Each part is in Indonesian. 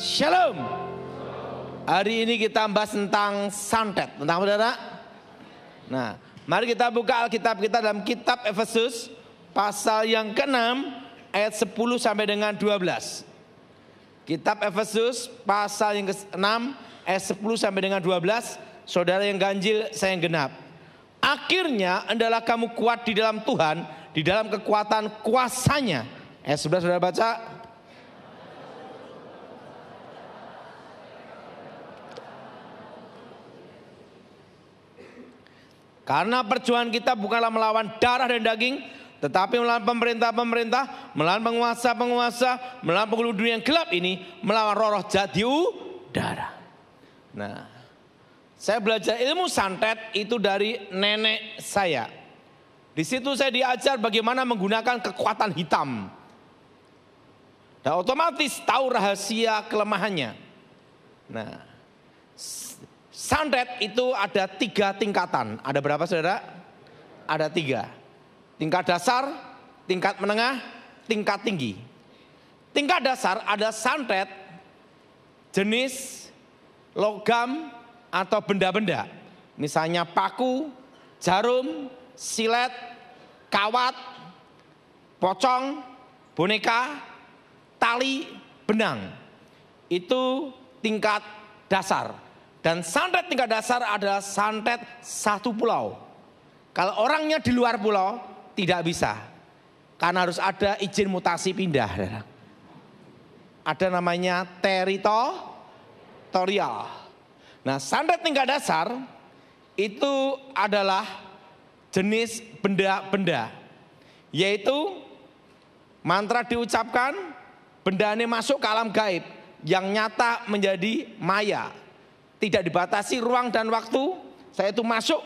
Shalom. Hari ini kita bahas tentang santet. Tentang apa, saudara? Nah, mari kita buka Alkitab kita dalam kitab Efesus pasal yang ke-6 ayat 10 sampai dengan 12. Kitab Efesus pasal yang ke-6 ayat 10 sampai dengan 12. Saudara yang ganjil, saya yang genap. Akhirnya hendaklah kamu kuat di dalam Tuhan, di dalam kekuatan kuasanya. Ayat 11 saudara baca. Karena perjuangan kita bukanlah melawan darah dan daging, tetapi melawan pemerintah-pemerintah, melawan penguasa-penguasa, melawan penghulu dunia yang gelap ini, melawan roh-roh jahat di udara. Nah, saya belajar ilmu santet itu dari nenek saya. Di situ saya diajar bagaimana menggunakan kekuatan hitam. Dan otomatis tahu rahasia kelemahannya. Nah, santet itu ada 3 tingkatan. Ada berapa saudara? Ada 3. Tingkat dasar, tingkat menengah, tingkat tinggi. Tingkat dasar ada santet jenis logam atau benda-benda. Misalnya paku, jarum, silet, kawat, pocong, boneka, tali, benang. Itu tingkat dasar. Dan santet tingkat dasar adalah santet satu pulau. Kalau orangnya di luar pulau tidak bisa. Karena harus ada izin mutasi pindah. Ada namanya teritorial. Nah, santet tingkat dasar itu adalah jenis benda-benda. Yaitu mantra diucapkan, benda ini masuk ke alam gaib. Yang nyata menjadi maya. Tidak dibatasi ruang dan waktu, saya itu masuk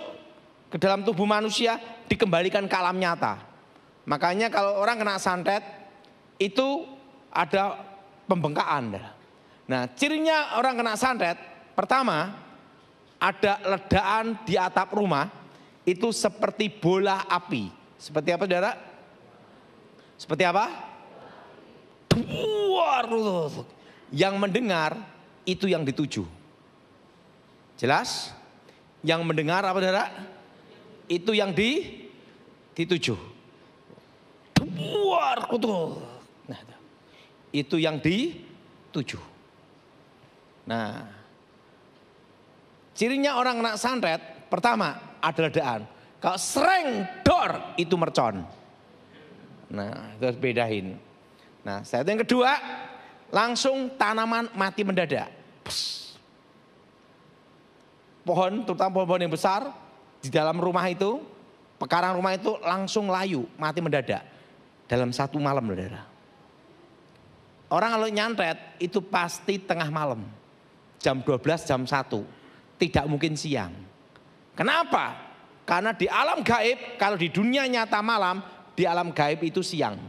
ke dalam tubuh manusia, dikembalikan ke alam nyata. Makanya kalau orang kena santet, itu ada pembengkakan. Nah, cirinya orang kena santet, pertama, ada ledakan di atap rumah, itu seperti bola api. Seperti apa, saudara? Seperti apa? Yang mendengar, itu yang dituju. Jelas? Yang mendengar apa saudara? Itu yang dituju. Nah, itu yang dituju. Nah, cirinya orang kena santet, pertama ada ledakan. Kalau sering dor itu mercon. Nah, itu harus bedain. Nah, saya yang kedua, langsung tanaman mati mendadak. Pohon, terutama pohon-pohon yang besar di dalam rumah itu, pekarangan rumah itu langsung layu, mati mendadak dalam 1 malam, saudara. Orang kalau nyantet itu pasti tengah malam, jam 12, jam 1, tidak mungkin siang. Kenapa? Karena di alam gaib, kalau di dunia nyata malam, di alam gaib itu siang.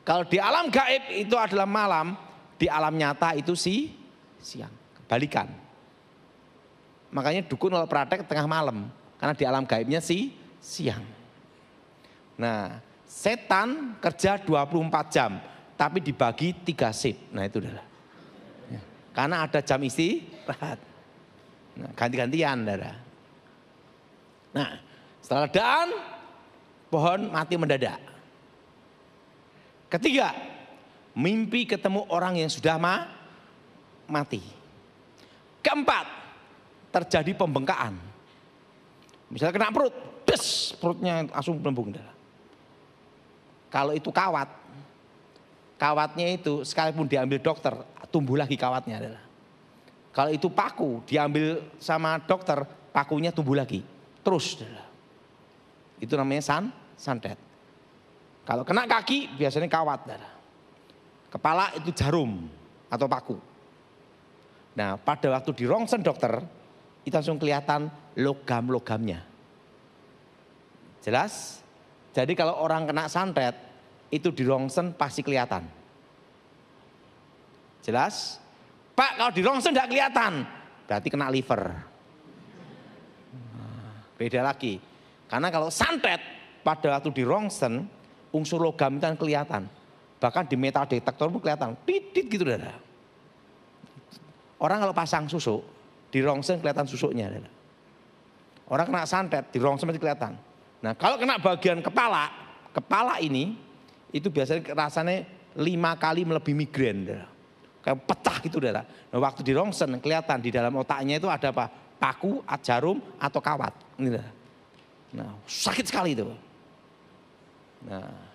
Kalau di alam gaib itu adalah malam, di alam nyata itu siang. Kebalikan. Makanya dukun kalau praktek tengah malam. Karena di alam gaibnya siang. Nah, setan kerja 24 jam. Tapi dibagi 3 shift. Nah itu adalah. Karena ada jam istirahat. Nah, ganti-gantian. Nah, setelah ledakan, pohon mati mendadak. Ketiga, mimpi ketemu orang yang sudah mati. Keempat, terjadi pembengkakan. Misalnya kena perut, perutnya langsung melembung. Kalau itu kawatnya itu sekalipun diambil dokter, tumbuh lagi kawatnya adalah. Kalau itu paku, diambil sama dokter, pakunya tumbuh lagi, terus. Itu namanya santet. Kalau kena kaki, biasanya kawat. Kepala itu jarum atau paku. Nah, pada waktu di rongsen dokter, itu langsung kelihatan logam-logamnya. Jelas? Jadi kalau orang kena santet, itu di rongsen pasti kelihatan. Jelas? Pak, kalau di rongsen tidak kelihatan, berarti kena liver. Beda lagi. Karena kalau santet, pada waktu di rongsen, unsur logam itu kan kelihatan. Bahkan di metal detektor pun kelihatan, titit gitu. Orang kalau pasang susuk, di rongsen kelihatan susuknya. Orang kena santet, di rongsen masih kelihatan. Nah kalau kena bagian kepala, kepala ini itu biasanya rasanya 5 kali melebihi migrain. Kayak pecah gitu. Nah waktu di rongsen kelihatan di dalam otaknya itu ada apa? Paku, jarum, atau kawat. Nah sakit sekali itu. Nah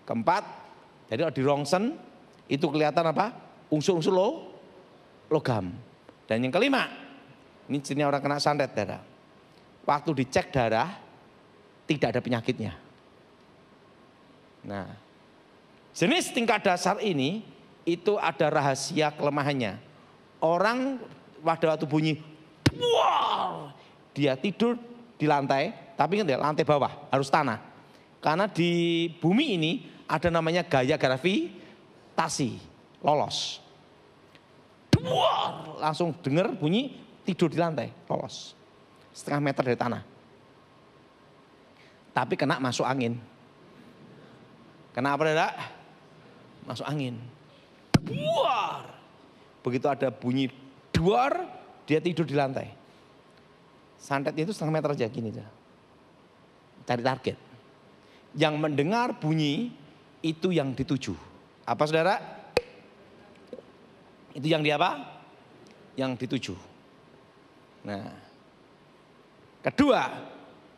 keempat, jadi di rongsen itu kelihatan apa? Unsur-unsur logam. Dan yang kelima, ini jenis orang kena santet darah. Waktu dicek darah tidak ada penyakitnya. Nah, jenis tingkat dasar ini itu ada rahasia kelemahannya. Orang pada waktu bunyi, wow, dia tidur di lantai, tapi kan lantai bawah harus tanah. Karena di bumi ini ada namanya gaya gravitasi, lolos. Wow, langsung dengar bunyi tidur di lantai, lolos. Setengah meter dari tanah. Tapi kena masuk angin. Kena apa enggak? Masuk angin. Duar. Begitu ada bunyi duar, dia tidur di lantai. Santetnya itu setengah meter aja gini. Cari target. Yang mendengar bunyi itu yang dituju. Apa saudara? Itu yang di apa? Yang dituju. Nah, kedua,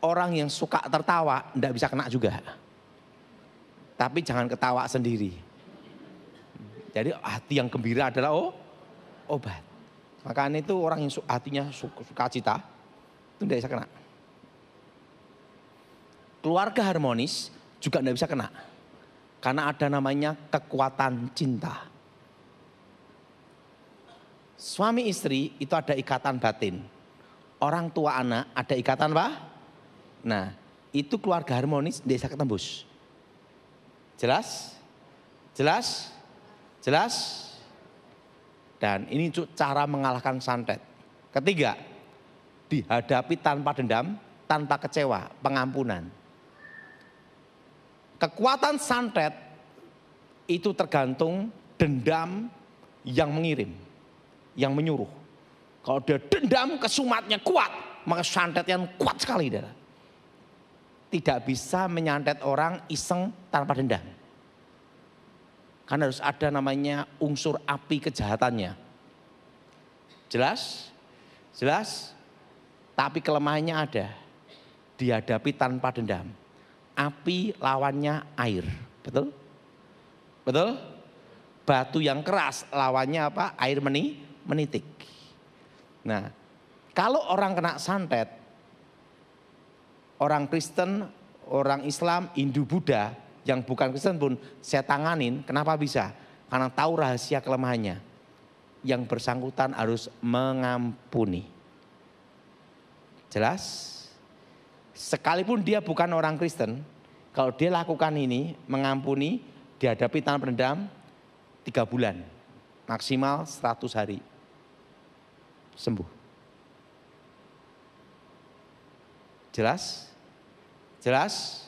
orang yang suka tertawa tidak bisa kena juga. Tapi jangan ketawa sendiri. Jadi hati yang gembira adalah obat. Makanya itu orang yang hatinya suka cita itu tidak bisa kena. Keluarga harmonis juga tidak bisa kena. Karena ada namanya kekuatan cinta. Suami istri itu ada ikatan batin. Orang tua anak ada ikatan apa? Nah itu keluarga harmonis tidak bisa ketembus. Jelas? Jelas? Jelas? Dan ini cara mengalahkan santet. Ketiga, dihadapi tanpa dendam, tanpa kecewa, pengampunan. Kekuatan santet itu tergantung dendam yang mengirim, yang menyuruh. Kalau dia dendam kesumatnya kuat, maka santet yang kuat sekali. Tidak bisa menyantet orang iseng tanpa dendam. Karena harus ada namanya unsur api kejahatannya. Jelas? Jelas? Tapi kelemahannya ada. Dihadapi tanpa dendam. Api lawannya air. Betul? Betul? Batu yang keras lawannya apa? Air menitik. Nah, kalau orang kena santet, orang Kristen, orang Islam, Hindu, Buddha, yang bukan Kristen pun saya tanganin. Kenapa bisa? Karena tahu rahasia kelemahannya. Yang bersangkutan harus mengampuni. Jelas? Sekalipun dia bukan orang Kristen, kalau dia lakukan ini, mengampuni, dihadapi tanpa dendam, 3 bulan. Maksimal 100 hari. Sembuh. Jelas? Jelas?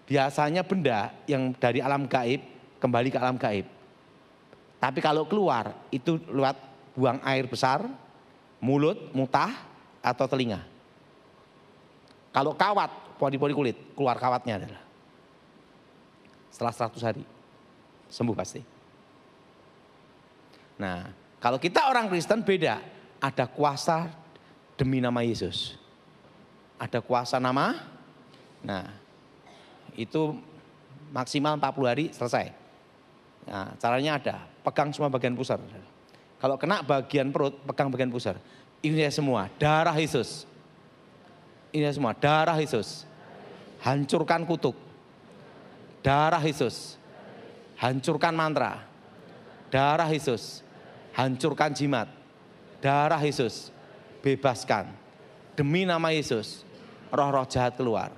Biasanya benda yang dari alam gaib kembali ke alam gaib. Tapi kalau keluar itu lewat buang air besar, mulut, mutah, atau telinga. Kalau kawat, pori-pori kulit, keluar kawatnya adalah. Setelah 100 hari, sembuh pasti. Nah, kalau kita orang Kristen beda. Ada kuasa demi nama Yesus. Ada kuasa nama, nah itu maksimal 40 hari selesai. Nah, caranya ada, pegang semua bagian pusar. Kalau kena bagian perut, pegang bagian pusar. Ini semua darah Yesus. Ini semua darah Yesus. Hancurkan kutuk. Darah Yesus. Hancurkan mantra. Darah Yesus. Hancurkan jimat. Darah Yesus. Bebaskan. Demi nama Yesus. Roh-roh jahat keluar.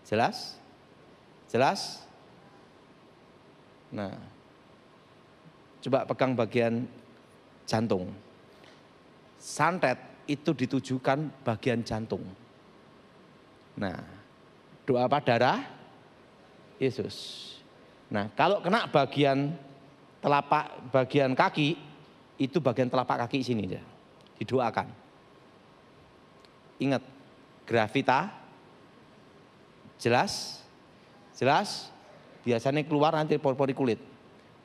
Jelas? Jelas? Nah, coba pegang bagian jantung. Santet itu ditujukan bagian jantung. Nah, doa apa? Darah Yesus. Nah, kalau kena bagian telapak bagian kaki, itu bagian telapak kaki sini ya. Didoakan. Ingat, gravita, jelas, biasanya keluar nanti pori-pori kulit.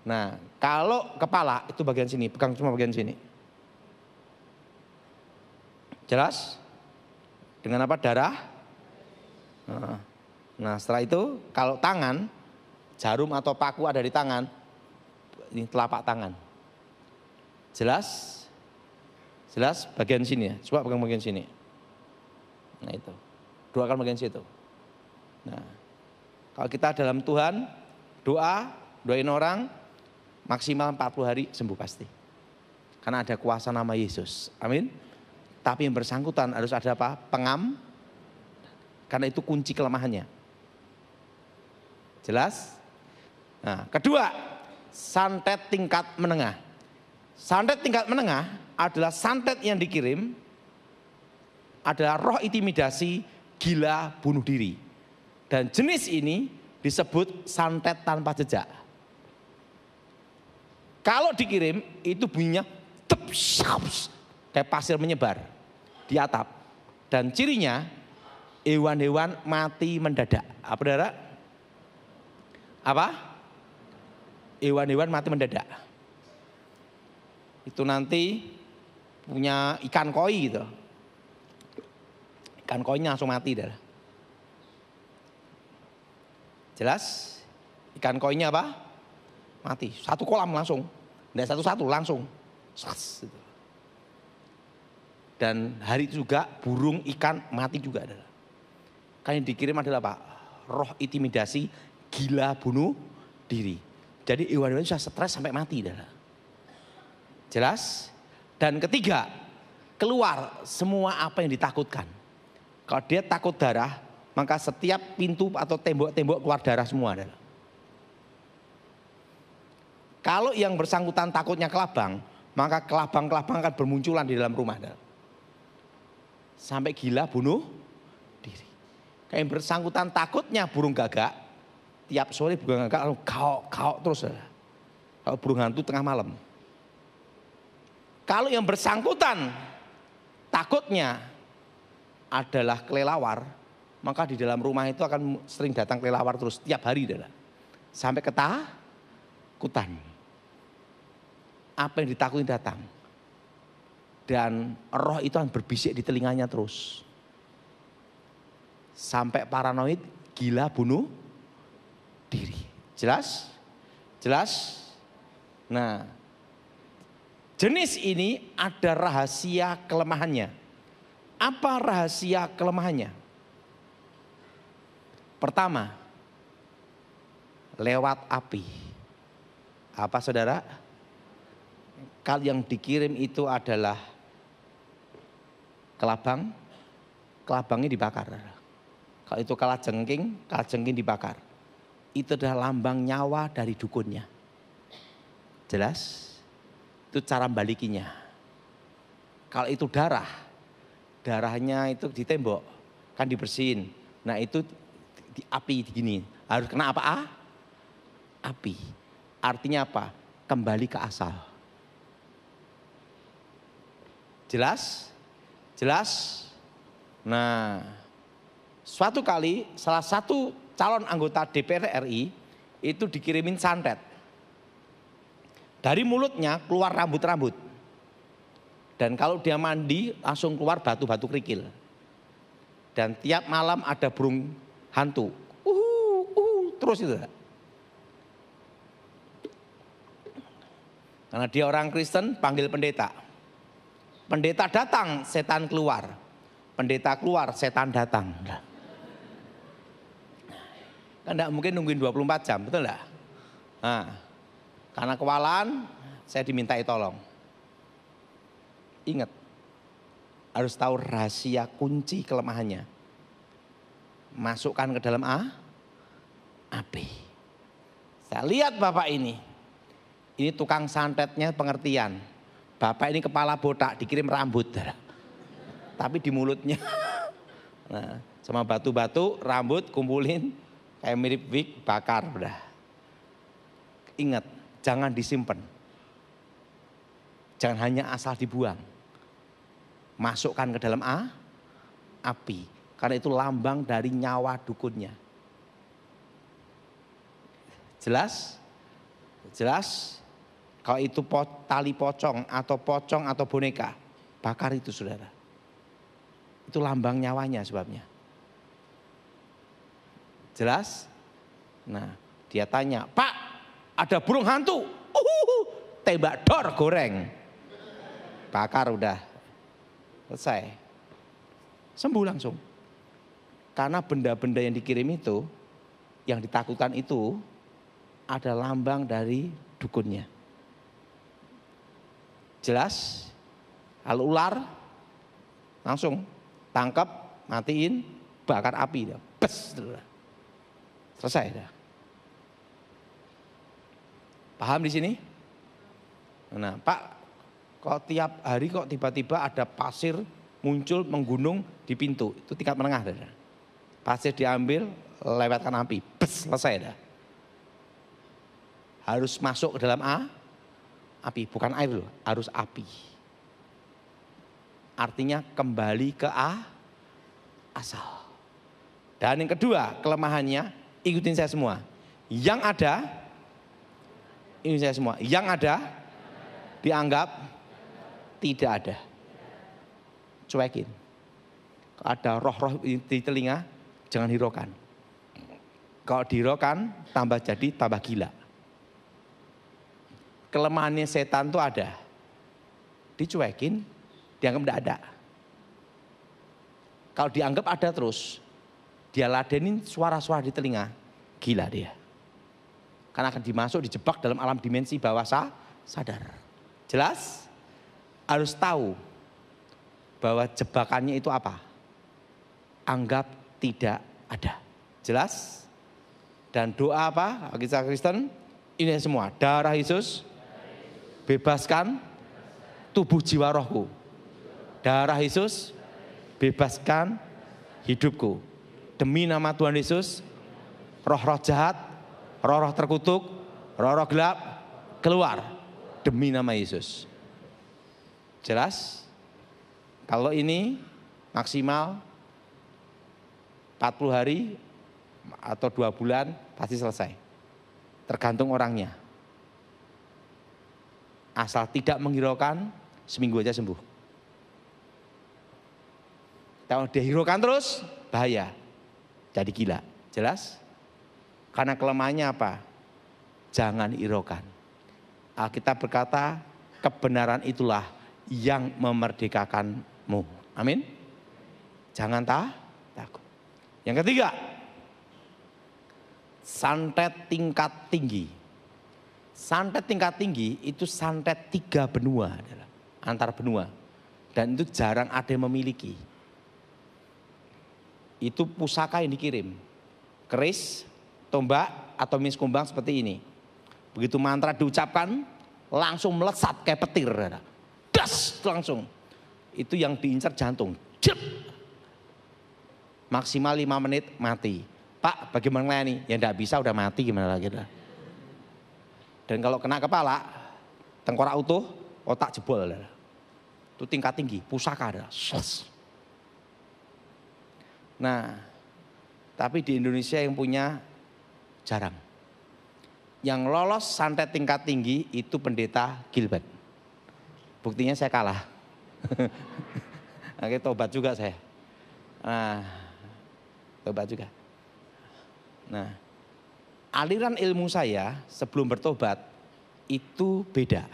Nah, kalau kepala itu bagian sini, pegang cuma bagian sini. Jelas? Dengan apa? Darah. Nah, setelah itu kalau tangan, jarum atau paku ada di tangan, ini telapak tangan. Jelas? Jelas bagian sini ya, coba pegang bagian sini. Nah itu, doakan bagian situ. Nah, kalau kita dalam Tuhan, doain orang, maksimal 40 hari sembuh pasti. Karena ada kuasa nama Yesus, amin. Tapi yang bersangkutan harus ada apa? Karena itu kunci kelemahannya. Jelas? Nah, kedua, santet tingkat menengah. Santet tingkat menengah adalah santet yang dikirim adalah roh intimidasi, gila, bunuh diri. Dan jenis ini disebut santet tanpa jejak. Kalau dikirim itu bunyinya kayak pasir menyebar di atap. Dan cirinya hewan-hewan mati mendadak. Apa saudara? Apa? Hewan-hewan mati mendadak. Itu nanti punya ikan koi gitu. Ikan koinya langsung mati dah. Jelas? Ikan koinya apa? Mati. Satu kolam langsung. Tidak satu-satu langsung. Dan hari itu juga burung ikan mati juga adalah. Kan yang dikirim adalah apa? Roh intimidasi, gila, bunuh diri. Jadi hewan-hewan sudah stres sampai mati adalah. Jelas? Dan ketiga, keluar semua apa yang ditakutkan. Kalau dia takut darah, maka setiap pintu atau tembok-tembok keluar darah semua adalah. Kalau yang bersangkutan takutnya kelabang, maka kelabang-kelabang akan bermunculan di dalam rumah adalah. Sampai gila bunuh diri. Kayak yang bersangkutan takutnya burung gagak, tiap sore burung gagak lalu kaok terus adalah. Kalau burung hantu tengah malam. Kalau yang bersangkutan takutnya adalah kelelawar, maka di dalam rumah itu akan sering datang kelelawar terus tiap hari adalah. Sampai ketakutan. Apa yang ditakuti datang. Dan roh itu akan berbisik di telinganya terus. Sampai paranoid, gila, bunuh diri. Jelas? Jelas? Nah, jenis ini ada rahasia kelemahannya. Apa rahasia kelemahannya? Pertama, lewat api. Apa saudara? Kalau yang dikirim itu adalah kelabang, kelabangnya dibakar. Kalau itu kalajengking dibakar. Itu adalah lambang nyawa dari dukunnya. Jelas? Itu cara balikinya. Kalau itu darahnya itu di tembok, kan dibersihin. Nah itu di api gini, harus kena apa? Api. Artinya apa? Kembali ke asal. Jelas? Jelas? Nah, suatu kali salah satu calon anggota DPR RI itu dikirimin santet. Dari mulutnya keluar rambut-rambut. Dan kalau dia mandi langsung keluar batu-batu kerikil. Dan tiap malam ada burung hantu. Terus itu. Karena dia orang Kristen panggil pendeta. Pendeta datang, setan keluar. Pendeta keluar, setan datang. Kan enggak mungkin nungguin 24 jam, betul enggak? Nah, karena kewalahan saya dimintai tolong. Ingat, harus tahu rahasia kunci kelemahannya. Masukkan ke dalam api. Saya lihat bapak ini tukang santetnya pengertian. Bapak ini kepala botak, dikirim rambut. Tapi di mulutnya, nah, sama batu-batu, rambut kumpulin, kayak mirip wig, bakar. Udah. Ingat, jangan disimpan. Jangan hanya asal dibuang. Masukkan ke dalam api. Karena itu lambang dari nyawa dukunnya. Jelas? Jelas? Kalau itu tali pocong atau boneka, bakar itu saudara. Itu lambang nyawanya sebabnya. Jelas? Nah, dia tanya, Pak, ada burung hantu. Tembak dor goreng. Bakar udah. Selesai. Sembuh langsung. Karena benda-benda yang dikirim itu, yang ditakutkan itu, ada lambang dari dukunnya. Jelas? Kalau ular, langsung tangkap, matiin, bakar api. Bes, selesai dah. Paham di sini? Nah, Pak, kok tiap hari kok tiba-tiba ada pasir muncul menggunung di pintu, itu tingkat menengah dah. Pasir diambil, lewatkan api, bes, selesai dah. Harus masuk ke dalam api, bukan air loh, harus api. Artinya kembali ke asal. Dan yang kedua, kelemahannya, ikutin saya semua. Yang ada, ikutin saya semua. Yang ada, dianggap tidak ada. Cuekin. Kalau ada roh-roh di telinga, jangan hiraukan. Kalau dihiraukan, tambah jadi, tambah gila. Kelemahannya setan itu ada. Dicuekin, dianggap tidak ada. Kalau dianggap ada terus, dia ladenin suara-suara di telinga, gila dia. Karena akan dijebak dalam alam dimensi bawah sadar. Jelas? Harus tahu bahwa jebakannya itu apa. Anggap tidak ada. Jelas? Dan doa apa? Kisah Kristen, ini semua. Darah Yesus, bebaskan tubuh jiwa rohku. Darah Yesus, bebaskan hidupku. Demi nama Tuhan Yesus, roh-roh jahat, roh-roh terkutuk, roh-roh gelap, keluar. Demi nama Yesus. Jelas? Kalau ini maksimal 40 hari atau 2 bulan pasti selesai. Tergantung orangnya. Asal tidak menghiraukan, seminggu aja sembuh. Kalau dihiraukan terus, bahaya. Jadi gila. Jelas? Karena kelemahannya apa? Jangan hiraukan. Alkitab berkata, kebenaran itulah yang memerdekakanmu. Amin. Jangan takut. Yang ketiga, santet tingkat tinggi. Santet tingkat tinggi itu santet 3 benua, antar benua. Dan itu jarang ada yang memiliki. Itu pusaka yang dikirim. Keris, tombak, atau mis kumbang seperti ini. Begitu mantra diucapkan, langsung melesat kayak petir. Das, langsung. Itu yang diincar jantung. Jep. Maksimal 5 menit mati. Pak, bagaimana melayani? Ya enggak bisa, udah mati gimana lagi. Dan kalau kena kepala, tengkorak utuh, otak jebol. Itu tingkat tinggi, pusaka. Nah, tapi di Indonesia yang punya jarang. Yang lolos santet tingkat tinggi itu pendeta Gilbert. Buktinya saya kalah. Akhirnya tobat juga saya. Nah, tobat juga. Nah, aliran ilmu saya sebelum bertobat itu beda.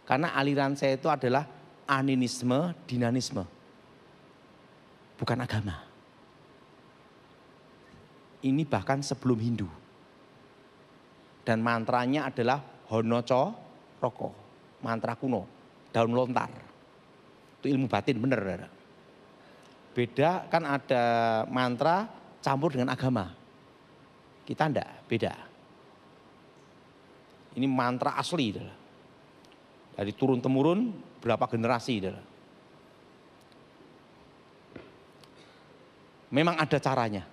Karena aliran saya itu adalah animisme, dinanisme. Bukan agama. Ini bahkan sebelum Hindu. Dan mantranya adalah Honoco Roko. Mantra kuno, daun lontar. Itu ilmu batin bener. Beda kan ada mantra campur dengan agama. Kita enggak, beda. Ini mantra asli. Dari turun-temurun berapa generasi. Memang ada caranya.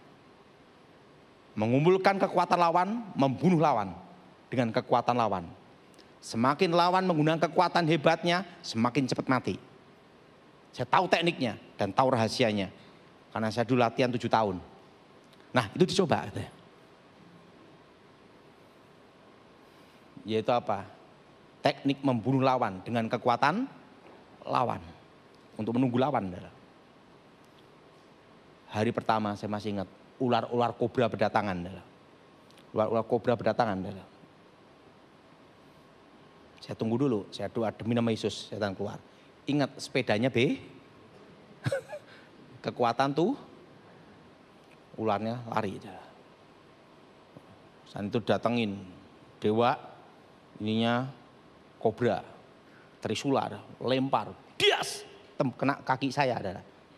Mengumpulkan kekuatan lawan, membunuh lawan dengan kekuatan lawan. Semakin lawan menggunakan kekuatan hebatnya, semakin cepat mati. Saya tahu tekniknya dan tahu rahasianya. Karena saya dulu latihan 7 tahun. Nah itu dicoba. Yaitu apa? Teknik membunuh lawan dengan kekuatan lawan. Untuk menunggu lawan. Hari pertama saya masih ingat. Ular-ular kobra berdatangan. Ular-ular kobra berdatangan. Saya tunggu dulu, saya doa demi nama Yesus, setan keluar. Ingat sepedanya kekuatan tuh, ularnya lari. Saat itu datengin dewa, ininya kobra, trisular, lempar, dias, kena kaki saya.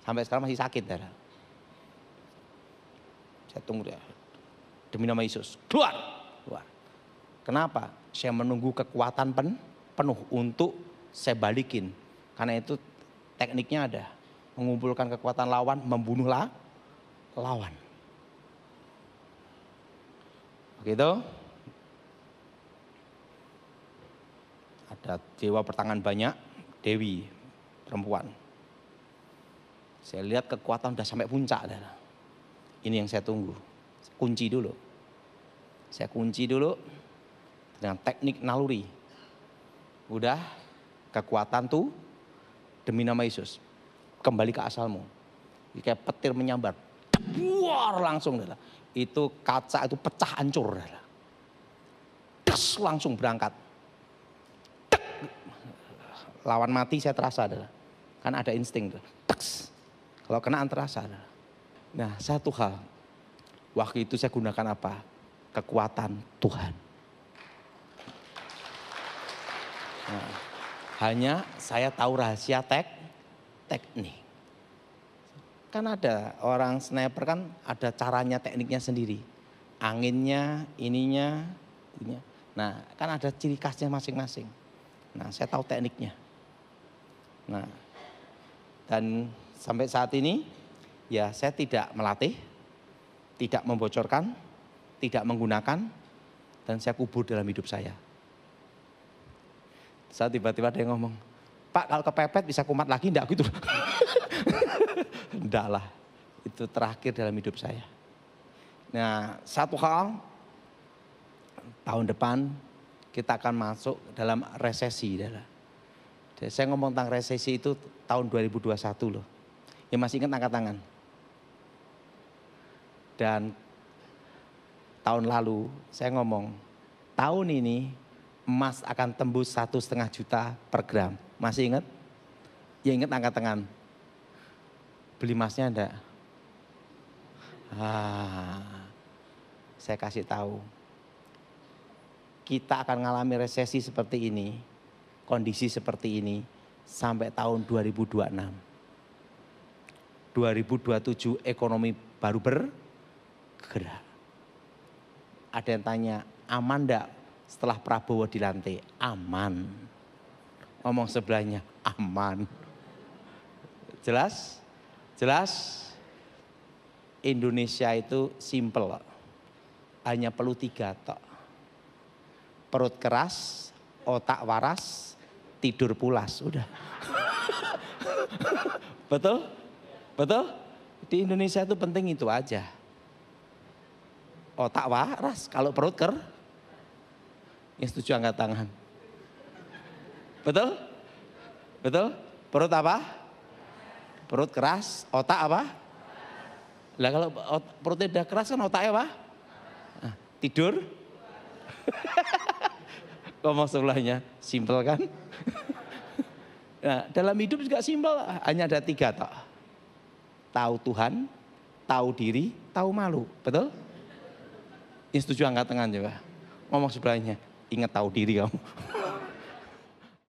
Sampai sekarang masih sakit. Saya tunggu dia, demi nama Yesus, keluar. Kenapa? Saya menunggu kekuatan penuh untuk saya balikin. Karena itu tekniknya ada. Mengumpulkan kekuatan lawan, membunuh lawan. Begitu. Ada dewa bertangan banyak, dewi perempuan. Saya lihat kekuatan udah sampai puncak. Ini yang saya tunggu. Kunci dulu. Saya kunci dulu. Dengan teknik naluri. Udah kekuatan tuh demi nama Yesus. Kembali ke asalmu. Kayak petir menyambar. Buar langsung. Itu kaca itu pecah hancur. Des langsung berangkat. Dek. Lawan mati saya terasa. Kan ada insting. Des. Kalau kena terasa. Nah satu hal. Waktu itu saya gunakan apa? Kekuatan Tuhan. Nah, hanya saya tahu rahasia teknik. Kan ada orang sniper kan ada caranya, tekniknya sendiri. Anginnya, ininya. Nah kan ada ciri khasnya masing-masing. Nah saya tahu tekniknya. Nah dan sampai saat ini ya saya tidak melatih, tidak membocorkan, tidak menggunakan, dan saya kubur dalam hidup saya. Saat tiba-tiba ada yang ngomong, Pak kalau kepepet bisa kumat lagi enggak gitu. Enggak lah, itu terakhir dalam hidup saya. Nah satu hal, tahun depan kita akan masuk dalam resesi. Saya ngomong tentang resesi itu tahun 2021 loh. Ya masih ingat angkat tangan. Dan tahun lalu saya ngomong, tahun ini emas akan tembus 1,5 juta per gram. Masih ingat? Ya ingat angkat tangan. Beli emasnya enggak? Saya kasih tahu. Kita akan mengalami resesi seperti ini, kondisi seperti ini sampai tahun 2026. 2027 ekonomi baru bergerak. Ada yang tanya, aman enggak setelah Prabowo dilantik? Aman. Ngomong sebelahnya, aman. Jelas? Jelas? Indonesia itu simple. Hanya perlu 3 tok. Perut keras, otak waras, tidur pulas. Udah. Betul? Betul? Di Indonesia itu penting itu aja. Otak waras, kalau perut yang setuju angkat tangan. Betul? Betul? Perut apa? Perut keras, otak apa? Lah kalau perutnya udah keras kan otaknya apa? Tidur? Ngomong sebelahnya, simpel kan? Nah, dalam hidup juga simpel, hanya ada 3 tok. Tahu Tuhan, tahu diri, tahu malu. Betul? Yang setuju angkat tangan juga. Ngomong sebelahnya, ingat tahu diri kamu.